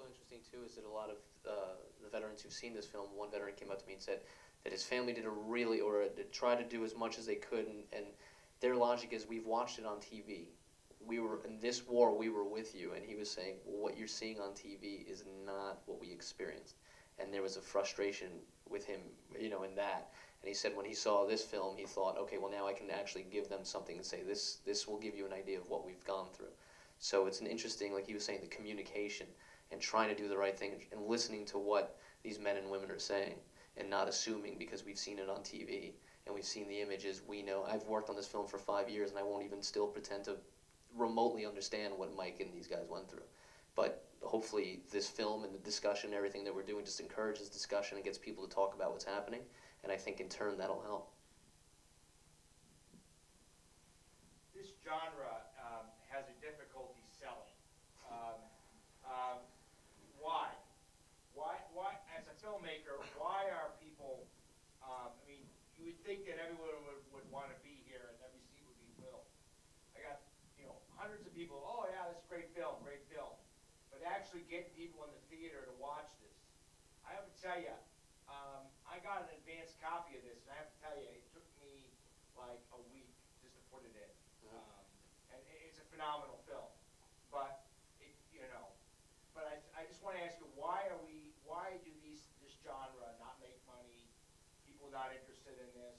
interesting too is that a lot of the veterans who've seen this film, one veteran came up to me and said that his family did tried to do as much as they could, and their logic is, we've watched it on TV. We were in this war, we were with you, and he was saying, well, what you're seeing on TV is not what we experienced, and there was a frustration with him, you know, in that. And he said when he saw this film, he thought, okay, well now I can actually give them something and say this will give you an idea of what we've gone through. So it's an interesting, like he was saying, the communication and trying to do the right thing and listening to what these men and women are saying and not assuming because we've seen it on TV and we've seen the images. We know, I've worked on this film for 5 years and I won't even still pretend to remotely understand what Mike and these guys went through. But hopefully this film and the discussion and everything that we're doing just encourages discussion and gets people to talk about what's happening. And I think in turn that'll help. This genre has a difficulty selling. Why, as a filmmaker, why are people, I mean, you would think that everyone would want to be here and every scene would be filled. I got, you know, hundreds of people, oh yeah, that's a great film, great film. But actually getting people in the theater to watch this, I have to tell you, I got an advanced copy of this, and I have to tell you, it took me like a week just to put it in. And it's a phenomenal film. But, you know, but I just want to ask you, why do this genre not make money? People not interested in this?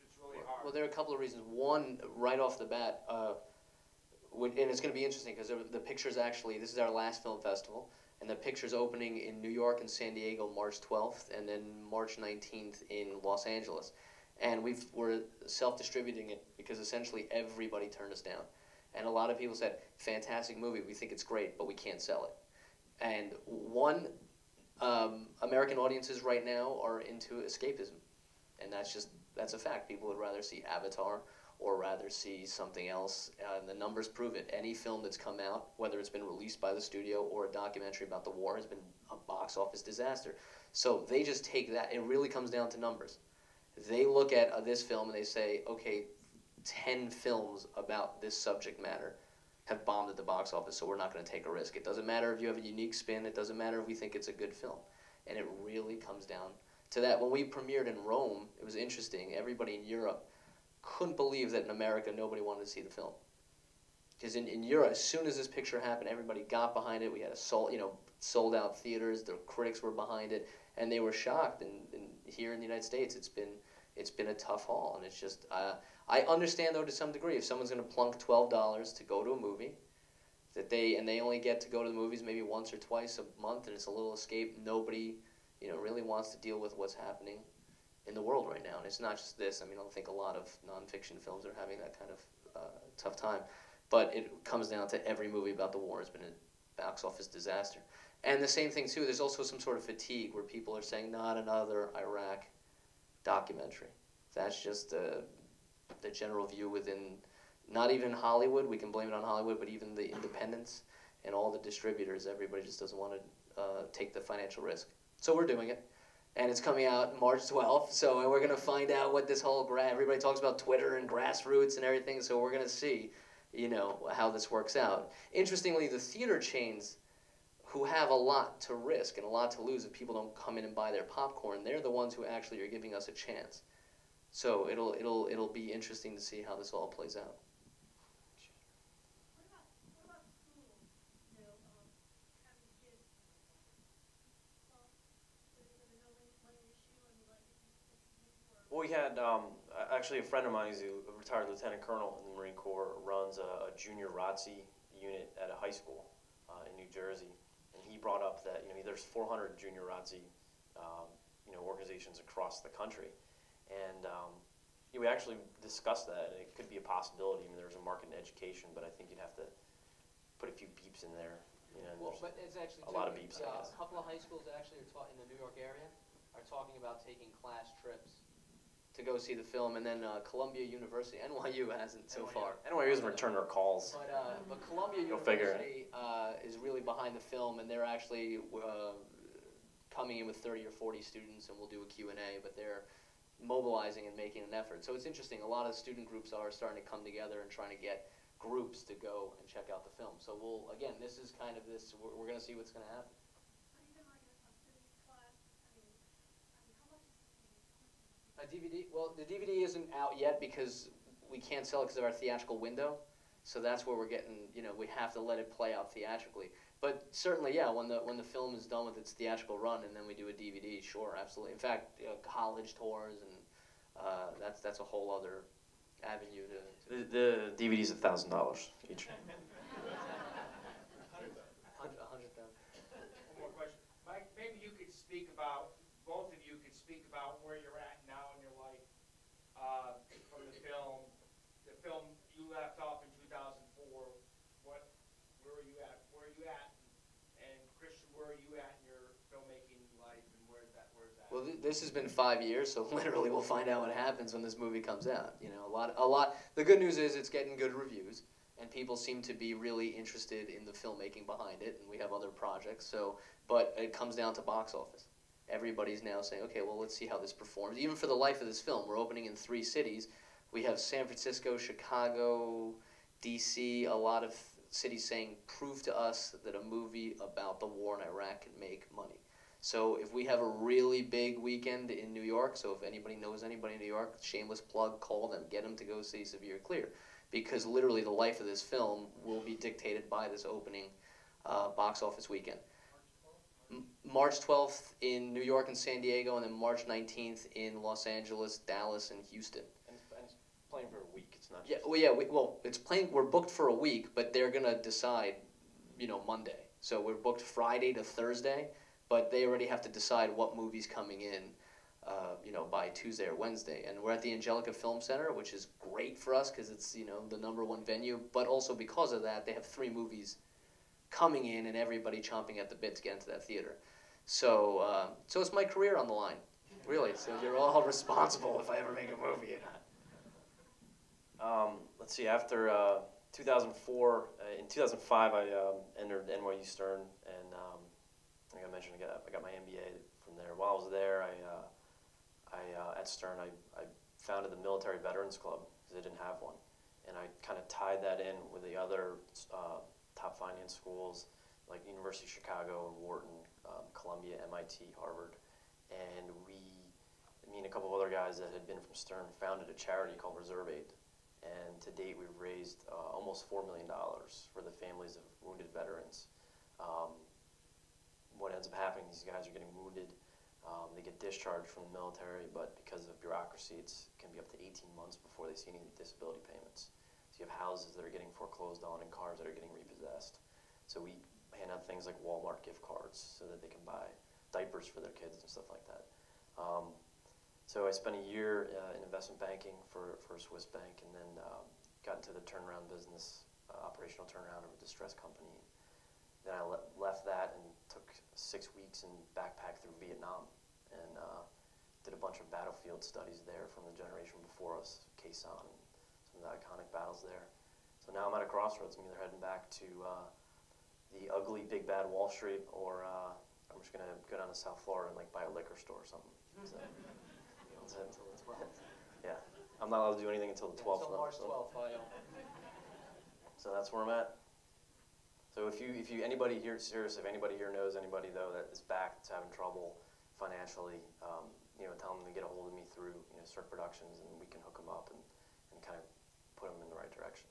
It's really hard. Well, there are a couple of reasons. One, right off the bat, and it's going to be interesting because the picture's actually, this is our last film festival, and the picture's opening in New York and San Diego March 12th, and then March 19th in Los Angeles. And we're self-distributing it because essentially everybody turned us down. And a lot of people said, fantastic movie, we think it's great, but we can't sell it. And American audiences right now are into escapism. And that's a fact. People would rather see Avatar or rather see something else. And the numbers prove it. Any film that's come out, whether it's been released by the studio or a documentary about the war, has been a box office disaster. So they just take that. It really comes down to numbers. They look at this film and they say, okay, 10 films about this subject matter have bombed at the box office, so we're not going to take a risk. It doesn't matter if you have a unique spin. It doesn't matter if we think it's a good film. And it really comes down to that. When we premiered in Rome, it was interesting. Everybody in Europe couldn't believe that in America nobody wanted to see the film. Because in Europe, as soon as this picture happened, everybody got behind it. We had sold out theaters. The critics were behind it, and they were shocked. And here in the United States, it's been a tough haul, and it's just I understand though to some degree if someone's going to plunk $12 to go to a movie, that they only get to go to the movies maybe once or twice a month, and it's a little escape. Nobody, really wants to deal with what's happening in the world right now, and it's not just this. I mean, I don't think a lot of nonfiction films are having that kind of tough time, but it comes down to every movie about the war has been a box office disaster. And the same thing too, there's also some sort of fatigue where people are saying, not another Iraq documentary. That's just the general view within, not even Hollywood, we can blame it on Hollywood, but even the independents and all the distributors, everybody just doesn't want to take the financial risk. So we're doing it. And it's coming out March 12th, so we're going to find out what this whole, everybody talks about Twitter and grassroots and everything, so we're going to see, how this works out. Interestingly, the theater chains who have a lot to risk and a lot to lose if people don't come in and buy their popcorn, they're the ones who actually are giving us a chance. So it'll be interesting to see how this all plays out. Well, we had actually a friend of mine who's a retired lieutenant colonel in the Marine Corps, runs a junior ROTC unit at a high school in New Jersey, and he brought up that there's 400 junior ROTC organizations across the country, and we actually discussed that, and it could be a possibility. I mean, there's a market in education, but I think you'd have to put a few beeps in there. Well, but it's actually a lot of beeps. A couple of high schools actually are taught in the New York area are talking about taking class trips to go see the film, and then Columbia University, NYU hasn't so far. NYU hasn't returned our calls. But Columbia University is really behind the film, and they're actually coming in with 30 or 40 students, and we'll do a Q&A, but they're mobilizing and making an effort. So it's interesting. A lot of student groups are starting to come together and trying to get groups to go and check out the film. So again, this is kind of this, we're going to see what's going to happen. A DVD? Well, the DVD isn't out yet because we can't sell it because of our theatrical window. So that's where we're getting, we have to let it play out theatrically. But certainly, yeah, when the film is done with its theatrical run and then we do a DVD, sure, absolutely. In fact, college tours and that's a whole other avenue to. The DVD is $1,000 each. 100,000. One more question. Mike, maybe you could speak about, both of you could speak about where you're at now in your life from the film. The film you left off in 2004. Where are you at? Where are you at? And Kristian, where are you at in your filmmaking life? And where's that? Well, this has been 5 years, so literally we'll find out what happens when this movie comes out. A lot. The good news is it's getting good reviews, and people seem to be really interested in the filmmaking behind it, and we have other projects. But it comes down to box office. Everybody's now saying, okay, well, let's see how this performs. Even for the life of this film, we're opening in 3 cities. We have San Francisco, Chicago, D.C., a lot of cities saying, prove to us that a movie about the war in Iraq can make money. So if we have a really big weekend in New York, so if anybody knows anybody in New York, shameless plug, call them, get them to go see Severe Clear. Because literally the life of this film will be dictated by this opening box office weekend. March 12th in New York and San Diego, and then March 19th in Los Angeles, Dallas, and Houston. And it's playing for a week. It's not. Yeah, well, yeah. It's playing. We're booked for a week, but they're gonna decide, Monday. So we're booked Friday to Thursday, but they already have to decide what movie's coming in, by Tuesday or Wednesday. And we're at the Angelica Film Center, which is great for us because it's the #1 venue, but also because of that, they have 3 movies coming in and everybody chomping at the bit to get into that theater. So it's my career on the line, really. So you're all responsible if I ever make a movie or not. Let's see, after 2004, in 2005 I entered NYU Stern, and like I mentioned, I got my MBA from there. While I was there, at Stern, I founded the Military Veterans Club because they didn't have one. And I kind of tied that in with the other top finance schools like University of Chicago, Wharton, Columbia, MIT, Harvard. And me and a couple of other guys that had been from Stern founded a charity called Reserve Aid. And to date, we've raised almost $4 million for the families of wounded veterans. What ends up happening, these guys are getting wounded. They get discharged from the military, but because of bureaucracy, it can be up to 18 months before they see any disability payments. So you have houses that are getting foreclosed on and cars that are getting repossessed. So we hand out things like Walmart gift cards so that they can buy diapers for their kids and stuff like that. So I spent a year in investment banking for a Swiss bank, and then got into the turnaround business, operational turnaround of a distressed company. Then I left that and took 6 weeks and backpacked through Vietnam and did a bunch of battlefield studies there from the generation before us, Khe Sanh, and some of the iconic battles there. So now I'm at a crossroads. I'm either heading back to the ugly big bad Wall Street, or I'm just gonna go down to South Florida and buy a liquor store or something. So, Until the 12th. yeah, I'm not allowed to do anything until the 12th. Until March 12th, So that's where I'm at. So if anybody here, serious, if anybody here knows anybody though that is back, that's having trouble financially, tell them to get a hold of me through Cirque Productions, and we can hook them up and kind of put them in the right direction.